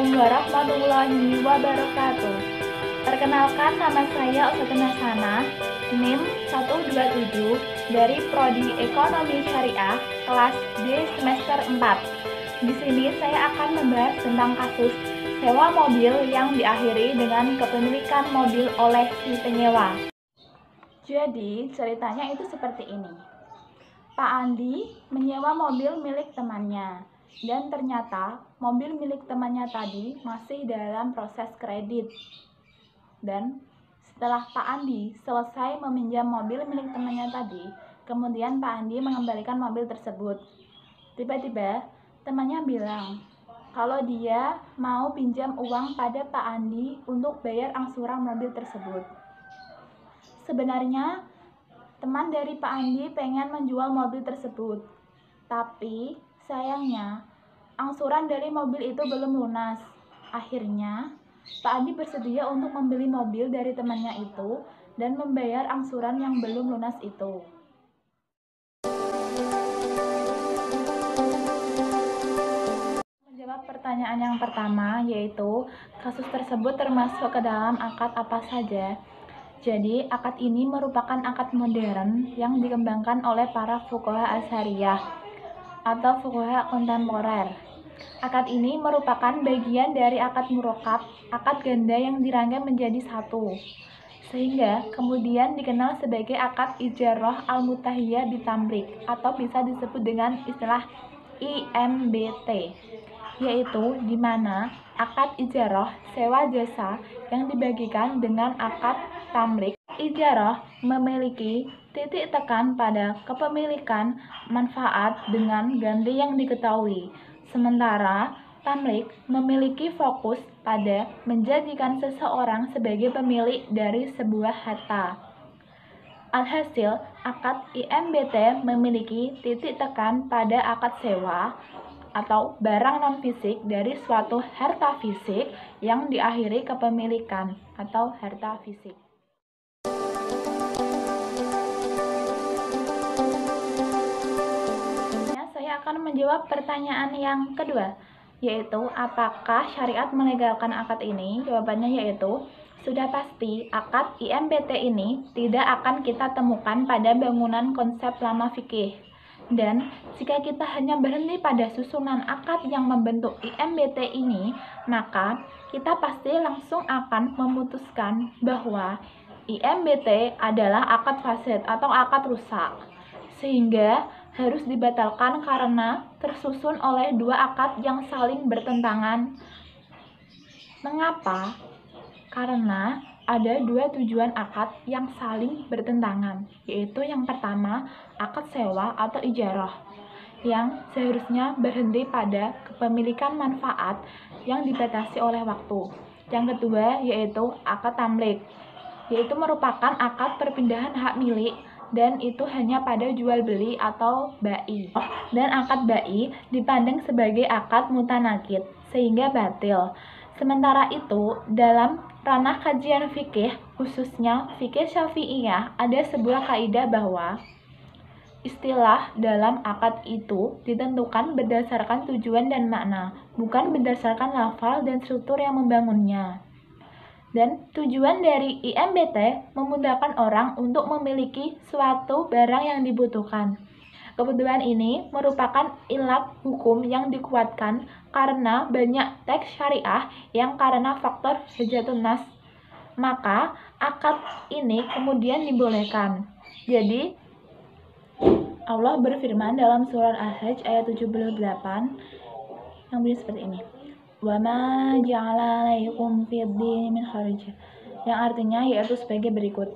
Assalamualaikum warahmatullahi wabarakatuh. Perkenalkan, nama saya Ustazah Hasanah, NIM 127 dari Prodi Ekonomi Syariah kelas D semester 4. Di sini saya akan membahas tentang kasus sewa mobil yang diakhiri dengan kepemilikan mobil oleh si penyewa. Jadi ceritanya itu seperti ini. Pak Andi menyewa mobil milik temannya, dan ternyata mobil milik temannya tadi masih dalam proses kredit. Dan setelah Pak Andi selesai meminjam mobil milik temannya tadi, kemudian Pak Andi mengembalikan mobil tersebut. Tiba-tiba temannya bilang kalau dia mau pinjam uang pada Pak Andi untuk bayar angsuran mobil tersebut. Sebenarnya teman dari Pak Andi pengen menjual mobil tersebut, tapi sayangnya angsuran dari mobil itu belum lunas. Akhirnya Pak Andi bersedia untuk membeli mobil dari temannya itu dan membayar angsuran yang belum lunas itu. Menjawab pertanyaan yang pertama, yaitu kasus tersebut termasuk ke dalam akad apa saja. Jadi, akad ini merupakan akad modern yang dikembangkan oleh para fuqaha Asy'ariyah atau fuqaha kontemporer. Akad ini merupakan bagian dari akad murakkab, akad ganda yang dirangkai menjadi satu, sehingga kemudian dikenal sebagai akad ijarah al-mutahiyah bitamlik atau bisa disebut dengan istilah IMBT, yaitu di mana akad ijarah sewa jasa yang dibagikan dengan akad tamlik. Ijarah memiliki titik tekan pada kepemilikan manfaat dengan ganti yang diketahui, sementara tamlik memiliki fokus pada menjadikan seseorang sebagai pemilik dari sebuah harta. Alhasil, akad IMBT memiliki titik tekan pada akad sewa atau barang non-fisik dari suatu harta fisik yang diakhiri kepemilikan atau harta fisik. Saya akan menjawab pertanyaan yang kedua, yaitu apakah syariat melegalkan akad ini? Jawabannya yaitu sudah pasti akad IMBT ini tidak akan kita temukan pada bangunan konsep lama fikih. Dan jika kita hanya berhenti pada susunan akad yang membentuk IMBT ini, maka kita pasti langsung akan memutuskan bahwa IMBT adalah akad fasid atau akad rusak, sehingga harus dibatalkan karena tersusun oleh dua akad yang saling bertentangan. Mengapa? Karena ada dua tujuan akad yang saling bertentangan, yaitu yang pertama, akad sewa atau ijarah, yang seharusnya berhenti pada kepemilikan manfaat yang dibatasi oleh waktu. Yang kedua, yaitu akad tamlik, yaitu merupakan akad perpindahan hak milik, dan itu hanya pada jual beli atau bai. Dan akad bai dipandang sebagai akad mutanakid, sehingga batil. Sementara itu, dalam ranah kajian fikih, khususnya fikih Syafi'iyah, ada sebuah kaidah bahwa istilah dalam akad itu ditentukan berdasarkan tujuan dan makna, bukan berdasarkan lafal dan struktur yang membangunnya. Dan tujuan dari IMBT memudahkan orang untuk memiliki suatu barang yang dibutuhkan. Kebutuhan ini merupakan ilat hukum yang dikuatkan karena banyak teks syariah yang karena faktor hajatun nas. Maka akad ini kemudian dibolehkan. Jadi Allah berfirman dalam surah Al-Hajj ayat 78 yang bunyi seperti ini. Wa ma ja'ala 'alaikum fid-dini min haraj. Yang artinya yaitu sebagai berikut.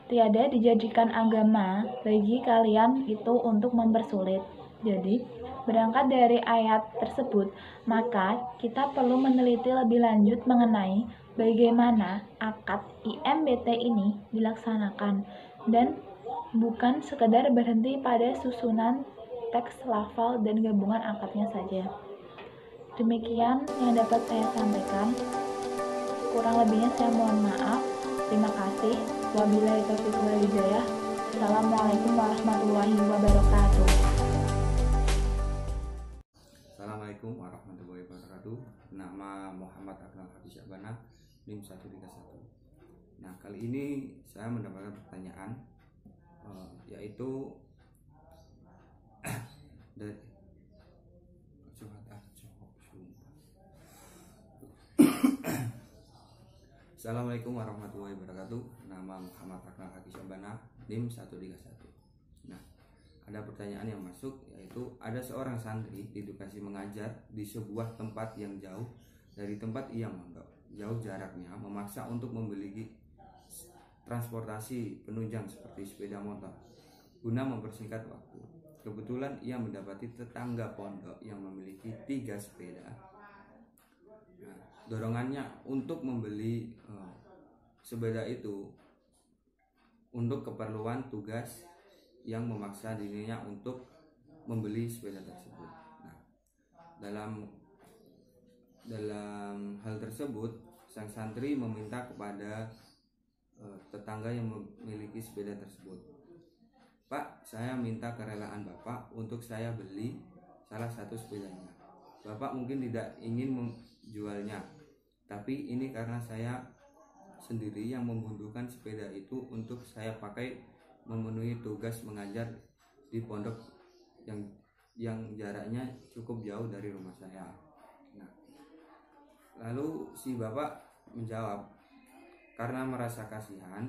Tiada dijadikan agama bagi kalian itu untuk mempersulit. Jadi, berangkat dari ayat tersebut, maka kita perlu meneliti lebih lanjut mengenai bagaimana akad IMBT ini dilaksanakan dan bukan sekedar berhenti pada susunan teks lafal dan gabungan akadnya saja. Demikian yang dapat saya sampaikan. Kurang lebihnya saya mohon maaf. Terima kasih. Wabillahi taufiq wal hidayah. Assalamualaikum warahmatullahi wabarakatuh. Assalamualaikum Assalamualaikum warahmatullahi wabarakatuh. Nama Muhammad Akmal Hafiz Syabana, NIM 131. Nah, kali ini saya mendapatkan pertanyaan yaitu dari Assalamualaikum warahmatullahi wabarakatuh. Nama Muhammad Akmal Hafiz Syabana, NIM 131. Nah, ada pertanyaan yang masuk, yaitu ada seorang santri didukasi mengajar di sebuah tempat yang jauh dari tempat ia mondok. Jauh jaraknya memaksa untuk membeli transportasi penunjang seperti sepeda motor guna mempersingkat waktu. Kebetulan ia mendapati tetangga pondok yang memiliki 3 sepeda. Nah, dorongannya untuk membeli sepeda itu untuk keperluan tugas yang memaksa dirinya untuk membeli sepeda tersebut. Nah, dalam hal tersebut, sang santri meminta kepada tetangga yang memiliki sepeda tersebut, "Pak, saya minta kerelaan Bapak untuk saya beli salah satu sepedanya. Bapak mungkin tidak ingin menjualnya, tapi ini karena saya sendiri yang membutuhkan sepeda itu untuk saya pakai memenuhi tugas mengajar di pondok yang jaraknya cukup jauh dari rumah saya." Nah, lalu si bapak menjawab, karena merasa kasihan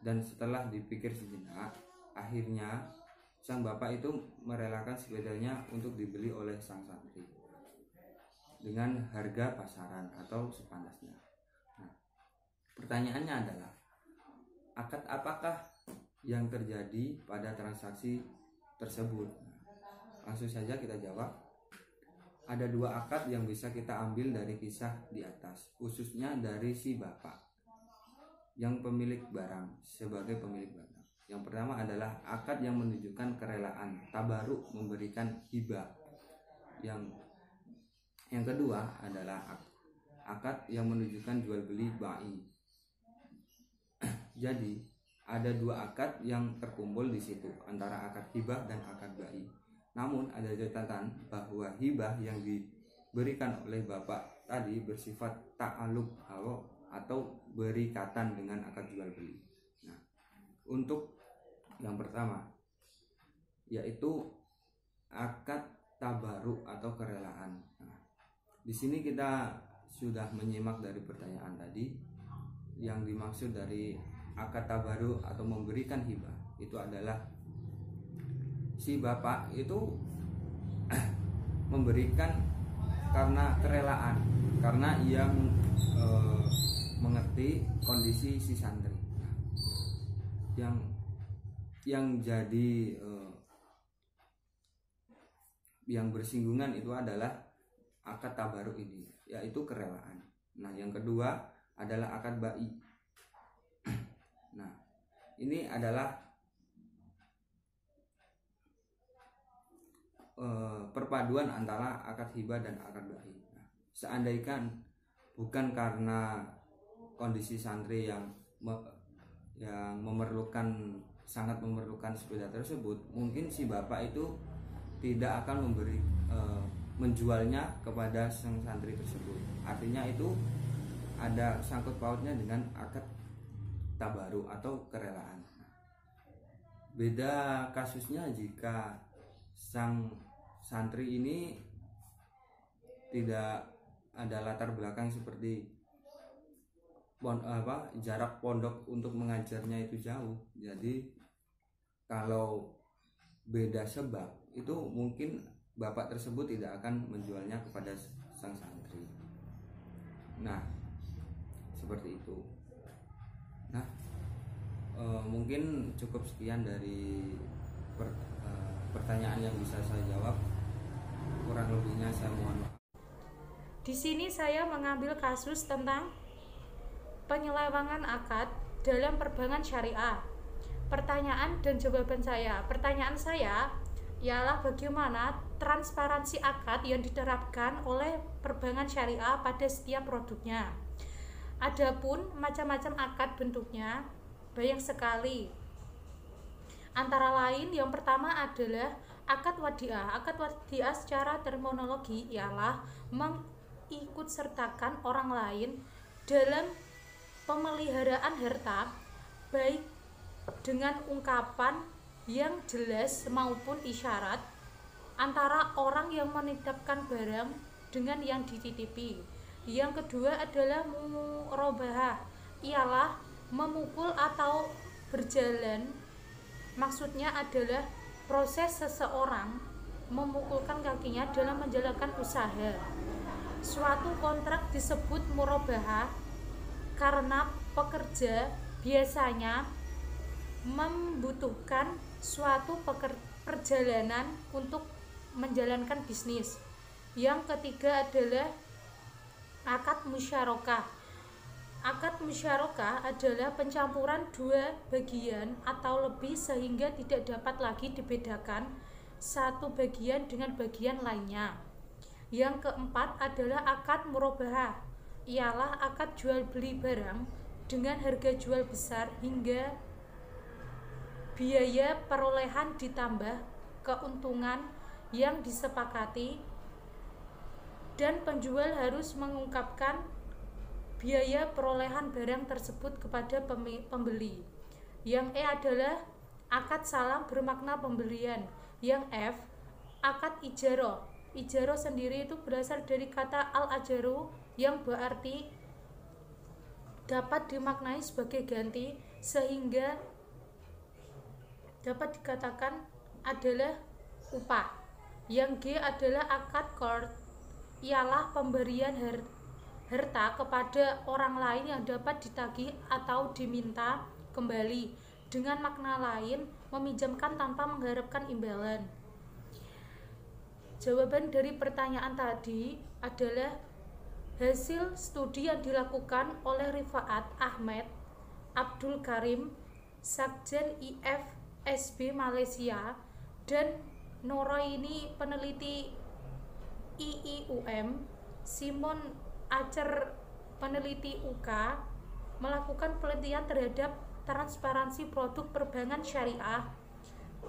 dan setelah dipikir sejenak, akhirnya sang bapak itu merelakan sepedanya untuk dibeli oleh sang santri dengan harga pasaran atau sepantasnya. Nah, pertanyaannya adalah, akad apakah yang terjadi pada transaksi tersebut? Langsung saja kita jawab. Ada 2 akad yang bisa kita ambil dari kisah di atas, khususnya dari si bapak yang pemilik barang sebagai pemilik barang. Yang pertama adalah akad yang menunjukkan kerelaan, tabaruk, memberikan hibah. Yang kedua adalah akad yang menunjukkan jual beli ba'i. Jadi ada 2 akad yang terkumpul di situ, antara akad hibah dan akad ba'i. Namun ada catatan bahwa hibah yang diberikan oleh bapak tadi bersifat ta'alluq atau berikatan dengan akad jual beli. Nah, untuk yang pertama yaitu akad tabaruk atau kerelaan. Nah, di sini kita sudah menyimak dari pertanyaan tadi, yang dimaksud dari akad tabaruk atau memberikan hibah itu adalah si bapak itu memberikan karena kerelaan, karena ia mengerti kondisi si santri. Yang jadi yang bersinggungan itu adalah akad tabaruk ini, yaitu kerelaan. Nah, yang kedua adalah akad ba'i. Nah, ini adalah perpaduan antara akad hibah dan akad ba'i. Nah, seandainya bukan karena kondisi santri yang sangat memerlukan sepeda tersebut, mungkin si bapak itu tidak akan menjualnya kepada sang santri tersebut. Artinya itu ada sangkut pautnya dengan akad tabaruk atau kerelaan. Beda kasusnya jika sang santri ini tidak ada latar belakang seperti jarak pondok untuk mengajarnya itu jauh. Jadi kalau beda sebab itu mungkin bapak tersebut tidak akan menjualnya kepada sang santri. Nah, seperti itu. Nah, mungkin cukup sekian dari pertanyaan yang bisa saya jawab. Kurang lebihnya saya mohon maaf. Di sini saya mengambil kasus tentang penyelewengan akad dalam perbankan syariah. Pertanyaan dan jawaban saya. Pertanyaan saya ialah bagaimana transparansi akad yang diterapkan oleh perbankan syariah pada setiap produknya. Adapun macam-macam akad bentuknya banyak sekali. Antara lain yang pertama adalah Akad wadiah. Akad wadiah secara terminologi ialah mengikutsertakan orang lain dalam pemeliharaan harta, baik dengan ungkapan yang jelas maupun isyarat, antara orang yang menitipkan barang dengan yang dititipi. Yang kedua adalah murabahah, ialah memukul atau berjalan. Maksudnya adalah proses seseorang memukulkan kakinya dalam menjalankan usaha. Suatu kontrak disebut murabahah karena pekerja biasanya membutuhkan suatu perjalanan untuk menjalankan bisnis. Yang ketiga adalah akad musyarakah. Akad musyarakah adalah pencampuran dua bagian atau lebih sehingga tidak dapat lagi dibedakan satu bagian dengan bagian lainnya. Yang keempat adalah akad murabahah, ialah akad jual beli barang dengan harga jual besar hingga biaya perolehan ditambah keuntungan yang disepakati, dan penjual harus mengungkapkan biaya perolehan barang tersebut kepada pembeli. Yang E adalah akad salam bermakna pembelian. Yang F, akad ijaroh. Ijaroh sendiri itu berasal dari kata al-ajaru yang berarti dapat dimaknai sebagai ganti, sehingga dapat dikatakan adalah upah. Yang G adalah akad qard, ialah pemberian harta kepada orang lain yang dapat ditagih atau diminta kembali. Dengan makna lain, meminjamkan tanpa mengharapkan imbalan. Jawaban dari pertanyaan tadi adalah hasil studi yang dilakukan oleh Rifaat Ahmed Abdul Karim, Sekjen IFSB Malaysia, dan Noraini, peneliti IIUM, Simon Acer, peneliti UK, melakukan penelitian terhadap transparansi produk perbankan syariah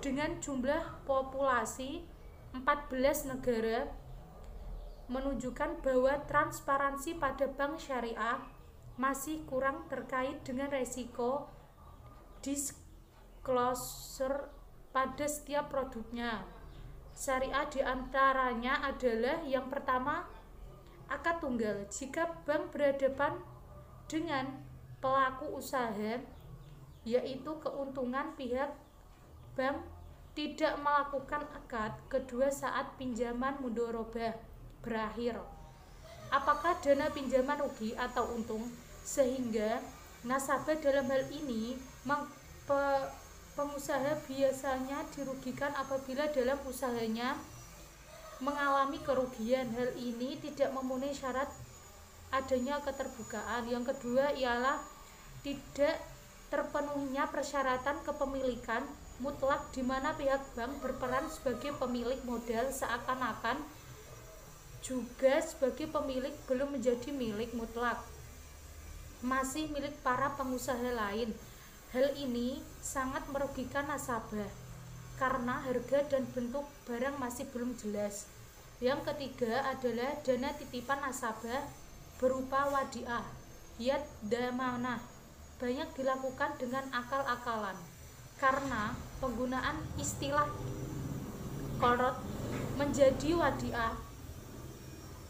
dengan jumlah populasi 14 negara, menunjukkan bahwa transparansi pada bank syariah masih kurang terkait dengan resiko disclosure pada setiap produknya. Syariah diantaranya adalah yang pertama, akad tunggal. Jika bank berhadapan dengan pelaku usaha, yaitu keuntungan pihak bank tidak melakukan akad kedua saat pinjaman mudharabah berakhir, apakah dana pinjaman rugi atau untung, sehingga nasabah dalam hal ini pengusaha biasanya dirugikan apabila dalam usahanya mengalami kerugian. Hal ini tidak memenuhi syarat adanya keterbukaan. Yang kedua ialah tidak terpenuhinya persyaratan kepemilikan mutlak, di mana pihak bank berperan sebagai pemilik modal seakan-akan juga sebagai pemilik, belum menjadi milik mutlak, masih milik para pengusaha lain. Hal ini sangat merugikan nasabah karena harga dan bentuk barang masih belum jelas. Yang ketiga adalah dana titipan nasabah berupa wadiah, yad damanah, banyak dilakukan dengan akal-akalan karena penggunaan istilah qard menjadi wadiah,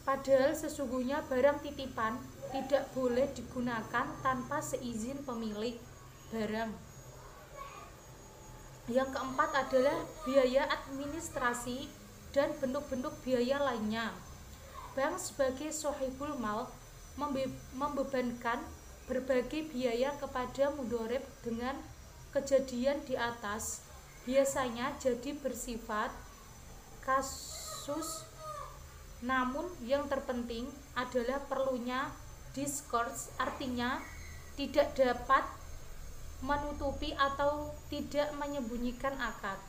padahal sesungguhnya barang titipan tidak boleh digunakan tanpa seizin pemilik barang. Yang keempat adalah biaya administrasi dan bentuk-bentuk biaya lainnya. Bank sebagai sohibul mal membebankan berbagai biaya kepada mudharib dengan kejadian di atas, biasanya jadi bersifat kasus. Namun yang terpenting adalah perlunya discourse, artinya tidak dapat menutupi atau tidak menyembunyikan akad.